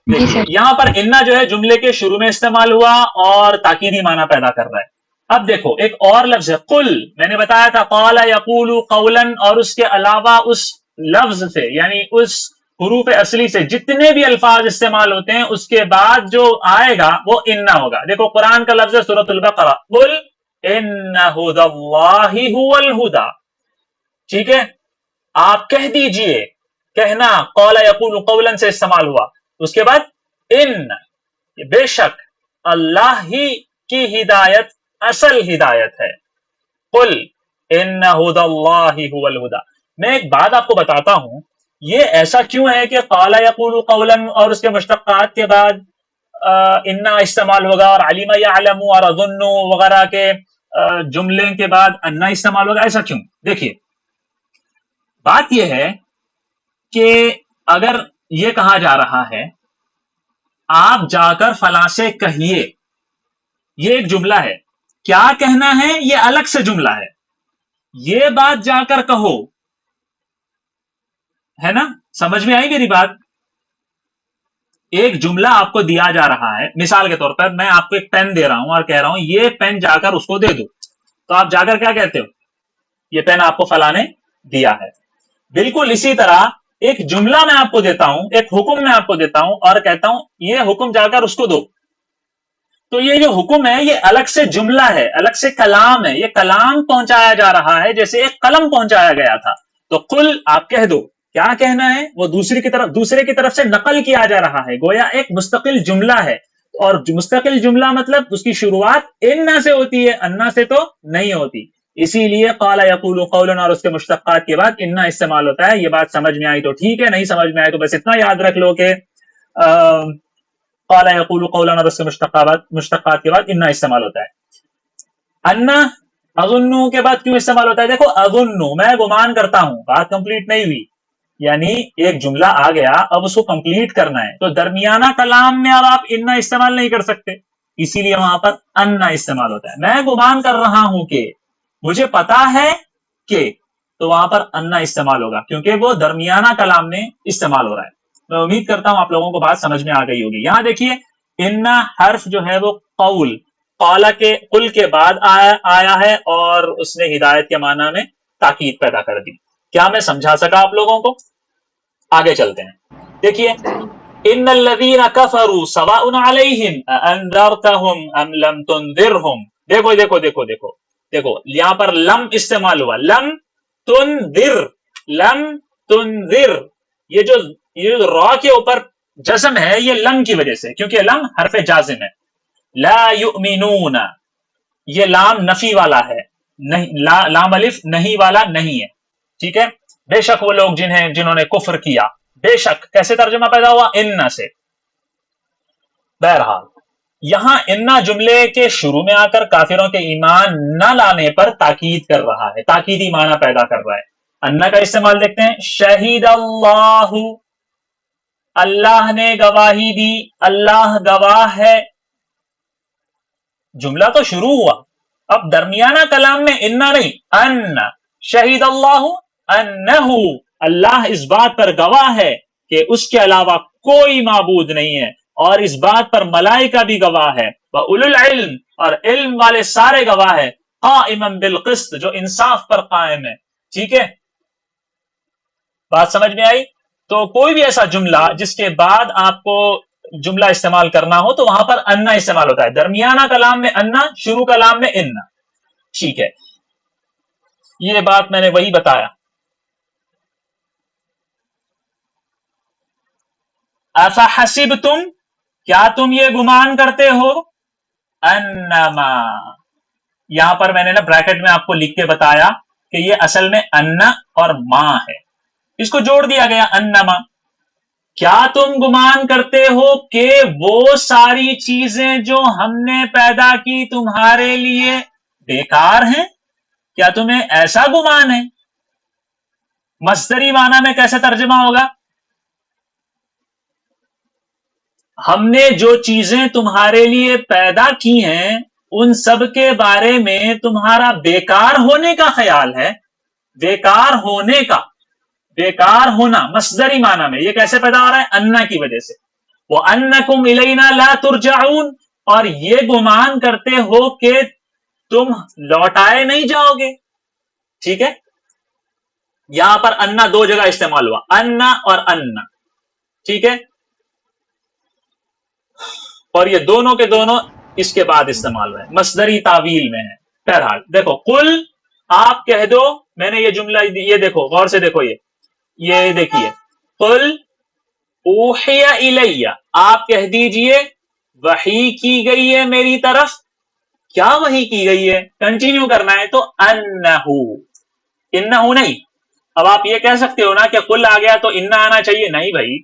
دیکھیے یہاں پر انا جو ہے جملے کے شروع میں استعمال ہوا اور تاکیدی معنی پیدا کر رہا ہے. اب دیکھو ایک اور لفظ ہے قل, میں نے بتایا تھا قال یقول قولا, اور اس کے علاوہ اس لفظ سے یعنی اس حروف اصلی سے جتنے بھی الفاظ استعمال ہوتے ہیں اس کے بعد جو آئے گا وہ انا ہوگا. دیکھو قرآن کا لفظ ہے سورۃ البقرہ, قل ان ھدی اللہ ھو الھدی. ٹھیک ہے, آپ کہہ دیجئے, کہنا قال یقول قولا سے استعمال ہوا, اس کے بعد ان, بے شک اللہ ہی کی ہدایت اصل ہدایت ہے. قل ان ھدی اللہ ھو الھدی. میں ایک بات آپ کو بتاتا ہوں, یہ ایسا کیوں ہے کہ قال یقول قولا اور اس کے مشتقات کے بعد انا استعمال ہوگا, اور علم یعلم اور اظن وغیرہ کے جملے کے بعد انا استعمال ہوگا, ایسا کیوں؟ دیکھیے بات یہ ہے کہ اگر یہ کہا جا رہا ہے آپ جا کر فلاں سے کہیے, یہ ایک جملہ ہے, کیا کہنا ہے یہ الگ سے جملہ ہے, یہ بات جا کر کہو, ہے نا, سمجھ میں آئی میری بات؟ ایک جملہ آپ کو دیا جا رہا ہے, مثال کے طور پر میں آپ کو ایک پین دے رہا ہوں اور کہہ رہا ہوں یہ پین جا کر اس کو دے دو, تو آپ جا کر کیا کہتے ہو, یہ پین آپ کو فلاں نے دیا ہے. بالکل اسی طرح ایک جملہ میں آپ کو دیتا ہوں, ایک حکم میں آپ کو دیتا ہوں اور کہتا ہوں یہ حکم جا کر اس کو دو, تو یہ جو حکم ہے یہ الگ سے جملہ ہے, الگ سے کلام ہے, یہ کلام پہنچایا جا رہا ہے جیسے ایک قلم پہنچایا گیا تھا. تو قل آپ کہہ دو, کیا کہنا ہے وہ دوسرے کی طرف سے نقل کیا جا رہا ہے، گویا ایک مستقل جملہ ہے، اور مستقل جملہ مطلب اس کی شروعات انا سے ہوتی ہے، انا سے تو نہیں ہوتی، اسی لیے قال یقول قولا اور اس کے مشتقات کے بعد انا استعمال ہوتا ہے۔ یہ بات سمجھ میں آئی تو ٹھیک ہے، نہیں سمجھ میں آئی تو بس اتنا یاد رکھ لو کہ قال یقول قولا اور اس کے مشتقات کے بعد انا استعمال ہوتا ہے۔ انا اظن کے بعد کیوں استعمال ہوتا ہے؟ دیکھو اظن میں گمان کرتا ہوں، بات کمپلیٹ نہیں ہوئی، یعنی ایک جملہ آ گیا، اب اس کو کمپلیٹ کرنا ہے، تو درمیانہ کلام میں اب آپ انا استعمال نہیں کر سکتے، اسی لیے وہاں پر انا استعمال ہوتا ہے۔ میں گمان کر رہا ہوں کہ، مجھے پتا ہے کہ، تو وہاں پر انا استعمال ہوگا کیونکہ وہ درمیانہ کلام میں استعمال ہو رہا ہے۔ میں امید کرتا ہوں آپ لوگوں کو بات سمجھ میں آ گئی ہوگی۔ یہاں دیکھیے انا حرف جو ہے وہ قل کے بعد آیا ہے، اور اس نے ہدایت کے معنی میں تاکید پیدا کر دی۔ کیا میں سمجھا سکا آپ لوگوں کو؟ آگے چلتے ہیں، دیکھیے ان الذین کفروا سواء علیہم اانذرتہم ام لم تنذرہم، دیکھو دیکھو دیکھو دیکھو دیکھو یہاں پر لم استعمال ہوا، لم تنذر، لم تنذر، یہ جو را کے اوپر جزم ہے یہ لم کی وجہ سے، کیونکہ لم حرف جازم ہے۔ لا یؤمنون، یہ لام نفی والا ہے، لام الف نہیں والا نہیں ہے، ٹھیک ہے۔ بے شک وہ لوگ جنہوں نے کفر کیا، بے شک کیسے ترجمہ پیدا ہوا؟ انا سے۔ بہرحال یہاں انا جملے کے شروع میں آ کر کافروں کے ایمان نہ لانے پر تاکید کر رہا ہے، تاکیدی معنی پیدا کر رہا ہے۔ انا کا استعمال دیکھتے ہیں، شہید اللہ، اللہ نے گواہی دی، اللہ گواہ ہے، جملہ تو شروع ہوا، اب درمیانہ کلام میں انا نہیں، ان، شہید اللہ انہ، اللہ اس بات پر گواہ ہے کہ اس کے علاوہ کوئی معبود نہیں ہے، اور اس بات پر ملائکہ بھی گواہ ہے، وَأُولُو الْعِلْمِ، اور علم والے سارے گواہ ہے، قائمًا بالقسط، جو انصاف پر قائم ہے، ٹھیک ہے۔ بات سمجھ میں آئی؟ تو کوئی بھی ایسا جملہ جس کے بعد آپ کو جملہ استعمال کرنا ہو تو وہاں پر انا استعمال ہوتا ہے، درمیانہ کلام میں انا، شروع کلام میں انا، ٹھیک ہے۔ یہ بات میں نے وہی بتایا۔ افحسبتم، کیا تم یہ گمان کرتے ہو، انما، یہاں پر میں نے نا بریکٹ میں آپ کو لکھ کے بتایا کہ یہ اصل میں انا اور ما ہے، اس کو جوڑ دیا گیا انما۔ کیا تم گمان کرتے ہو کہ وہ ساری چیزیں جو ہم نے پیدا کی تمہارے لیے بیکار ہیں؟ کیا تمہیں ایسا گمان ہے؟ مصدری معنی میں کیسے ترجمہ ہوگا؟ ہم نے جو چیزیں تمہارے لیے پیدا کی ہیں ان سب کے بارے میں تمہارا بیکار ہونے کا خیال ہے؟ بیکار ہونے کا، بیکار ہونا مصدری معنی میں، یہ کیسے پیدا ہو رہا ہے؟ انا کی وجہ سے۔ وَأَنَّكُمْ إِلَيْنَا لَا تُرْجَعُونَ، اور یہ گمان کرتے ہو کہ تم لوٹائے نہیں جاؤ گے، ٹھیک ہے۔ یہاں پر انا دو جگہ استعمال ہوا، انا اور انا، ٹھیک ہے، اور یہ دونوں کے دونوں اس کے بعد استعمال ہوئے، مصدری تعویل میں ہے۔ بہرحال دیکھو، قل، آپ کہہ دو، میں نے یہ جملہ، یہ دیکھو غور سے دیکھو، یہ دیکھیے، قل اوحی الی، آپ کہہ دیجئے وحی کی گئی ہے میری طرف۔ کیا وحی کی گئی ہے؟ کنٹینیو کرنا ہے تو انہو، انہو نہیں۔ اب آپ یہ کہہ سکتے ہو نا کہ قل آ گیا تو انا آنا چاہیے، نہیں بھائی،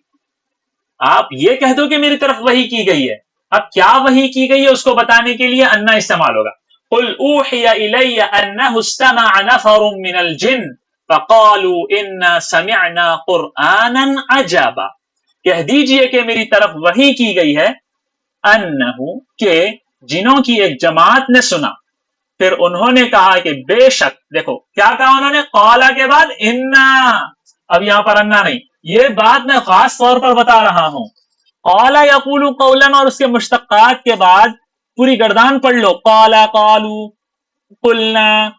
آپ یہ کہہ دو کہ میری طرف وحی کی گئی ہے۔ اب کیا وحی کی گئی ہے اس کو بتانے کے لیے انا استعمال ہوگا۔ قل اوحی الی انہ استمع نفر من الجن فقالوا انا سمعنا قرآنا عجبا، کہہ دیجئے کہ میری طرف وحی کی گئی ہے، انہو، کہ جنوں کی ایک جماعت نے سنا، پھر انہوں نے کہا کہ بے شک، دیکھو کیا کہا انہوں نے، قالا کے بعد انا، اب یہاں پر انا نہیں، یہ بات میں خاص طور پر بتا رہا ہوں۔ قالا یقول قولا اور اس کے مشتقات کے بعد پوری گردان پڑھ لو، قالا، قالو، قلنا،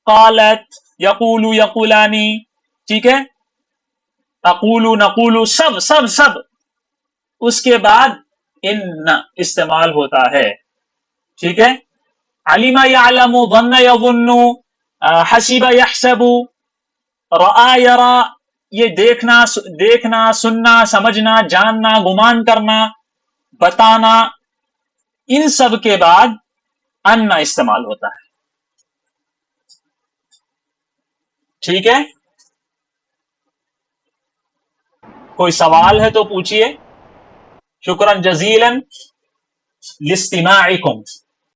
قالت، یقول، یقولانی، ٹھیک ہے، اقول، نقول، سب سب سب، اس کے بعد ان استعمال ہوتا ہے، ٹھیک ہے۔ علم یعلم، ظن یظن، حسب یحسب، رآ یرا، یہ دیکھنا سننا سمجھنا جاننا گمان کرنا بتانا ان سب کے بعد انا استعمال ہوتا ہے. ٹھیک ہے, کوئی سوال ہے تو پوچھئے. شکرا جزیلا لاستماعکم.